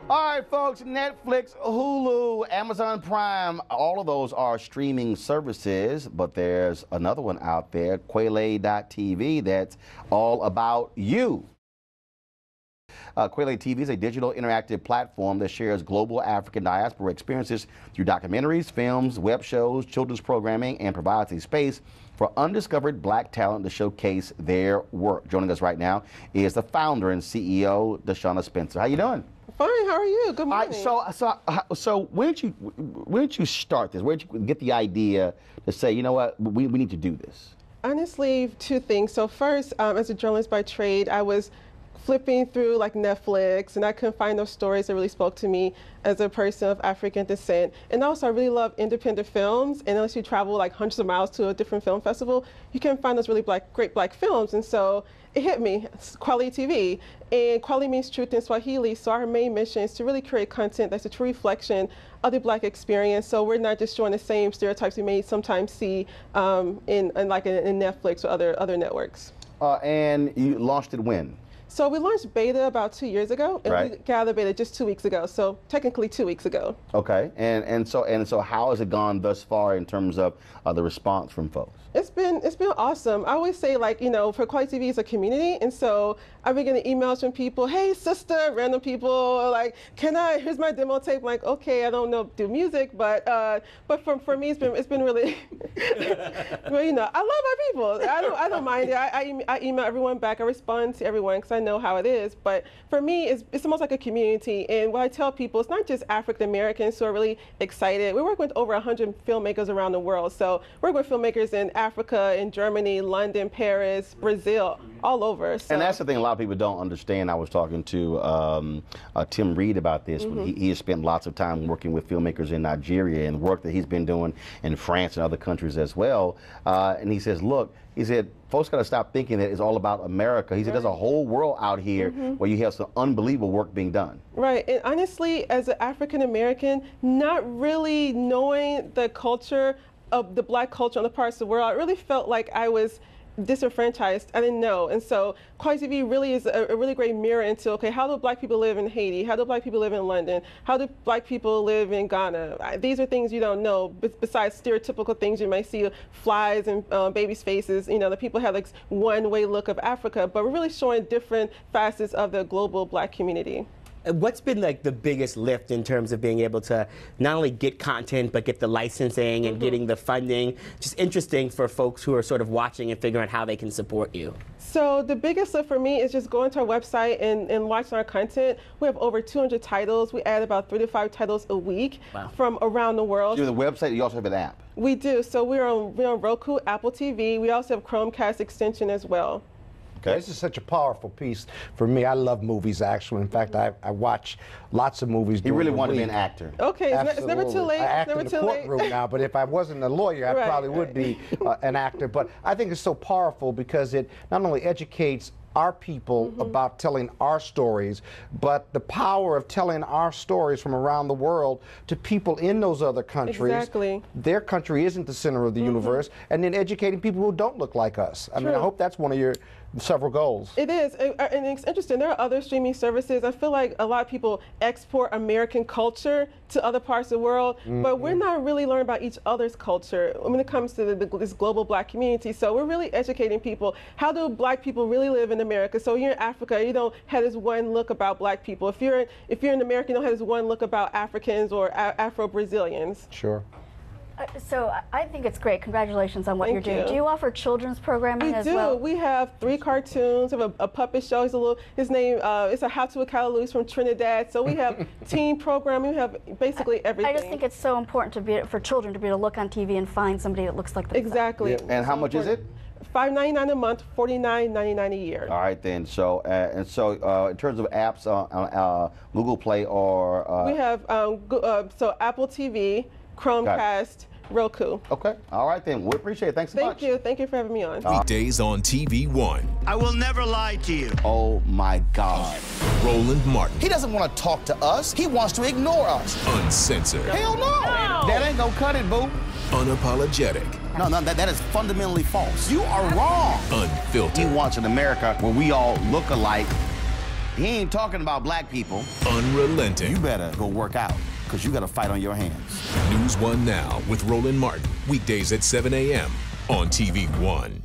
All right, folks, Netflix, Hulu, Amazon Prime, all of those are streaming services, but there's another one out there, kweliTV, that's all about you. kweliTV is a digital interactive platform that shares global African diaspora experiences through documentaries, films, web shows, children's programming, and provides a space for undiscovered black talent to showcase their work. Joining us right now is the founder and CEO, DeShuna Spencer. How you doing? Fine. How are you? Good morning. So where did you start this? Where did you get the idea to say, you know what, we need to do this? Honestly, two things. So first, as a journalist by trade, I was flipping through like Netflix, and I couldn't find those stories that really spoke to me as a person of African descent. And also, I really love independent films. And unless you travel like hundreds of miles to a different film festival, you can find those really great black films. And so it hit me, kweliTV. And kweli means truth in Swahili. So our main mission is to really create content that's a true reflection of the black experience. So we're not just showing the same stereotypes we may sometimes see in Netflix or other networks. And you launched it when? So we launched beta about 2 years ago, and right. we gathered beta just 2 weeks ago. So technically 2 weeks ago. Okay, and so how has it gone thus far in terms of the response from folks? It's been awesome. I always say, like, you know, for kweliTV is a community, and so I've been getting emails from people, hey sister, random people, like, here's my demo tape. I'm like, okay, I don't do music, but for me it's been really well, you know, I love my people. I don't mind it. I email everyone back. I respond to everyone because I know how it is. But for me, it's almost like a community. And what I tell people, it's not just African Americans who are really excited. We work with over 100 filmmakers around the world. So we work with filmmakers in Africa, in Germany, London, Paris, Brazil, all over. So. And that's the thing a lot of people don't understand. I was talking to Tim Reed about this. Mm-hmm. He has spent lots of time working with filmmakers in Nigeria and work that he's been doing in France and other countries as well. And he says, look, he said, folks got to stop thinking that it's all about America. He said, there's a whole world out here where you have some unbelievable work being done. Right, and honestly, as an African American, not really knowing the culture of the black culture on the parts of the world, I really felt like I was disenfranchised. I didn't know. And so kweliTV really is a really great mirror into, okay, how do black people live in Haiti? How do black people live in London? How do black people live in Ghana? These are things you don't know, besides stereotypical things you might see, flies and babies' faces. You know, the people have like one-way look of Africa, but we're really showing different facets of the global black community. What's been like the biggest lift in terms of being able to not only get content, but get the licensing and getting the funding? Just interesting for folks who are sort of watching and figuring out how they can support you. So the biggest lift for me is just going to our website and watching our content. We have over 200 titles. We add about 3 to 5 titles a week from around the world. You have the website, you also have an app. We do. So we're on Roku, Apple TV. We also have Chromecast extension as well. Okay. This is such a powerful piece for me. I love movies, actually. In fact, I watch lots of movies. He really wanted to be an actor. Okay, it's never too late. I act it's never in the too courtroom late. now, but if I wasn't a lawyer, I probably would be an actor. But I think it's so powerful because it not only educates our people about telling our stories, but the power of telling our stories from around the world to people in those other countries. Exactly. Their country isn't the center of the universe, and then educating people who don't look like us. I mean, I hope that's one of your several goals. It is, and it's interesting. There are other streaming services. I feel like a lot of people export American culture to other parts of the world, but we're not really learning about each other's culture when it comes to this global black community. So we're really educating people. How do black people really live in America? So you're in Africa, you don't have this one look about black people. If you're in America, you don't have this one look about Africans or Afro-Brazilians. Sure. So I think it's great. Congratulations on what you're doing. Do you offer children's programming as well? We do. We have 3 cartoons. We have a puppet show. His name is a How to Acala. He's from Trinidad. So we have teen programming. We have basically everything. I just think it's so important for children to be able to look on TV and find somebody that looks like them. Exactly. Yeah. And how much is it? $5.99 a month, $49.99 a year. All right then. So in terms of apps on Google Play or we have so Apple TV, Chromecast, Roku. Okay. All right then. We appreciate it. Thanks so much. Thank you. Thank you for having me on. Weekdays on TV One. I will never lie to you. Oh my God. Roland Martin. He doesn't want to talk to us. He wants to ignore us. Uncensored. Hell no. That ain't gonna cut it, boo. Unapologetic. No, that is fundamentally false. You are wrong. Unfiltered. He wants an America where we all look alike He ain't talking about black people. Unrelenting. You better go work out, because you got a fight on your hands. NewsOne Now with Roland Martin. Weekdays at 7 a.m. on TV1.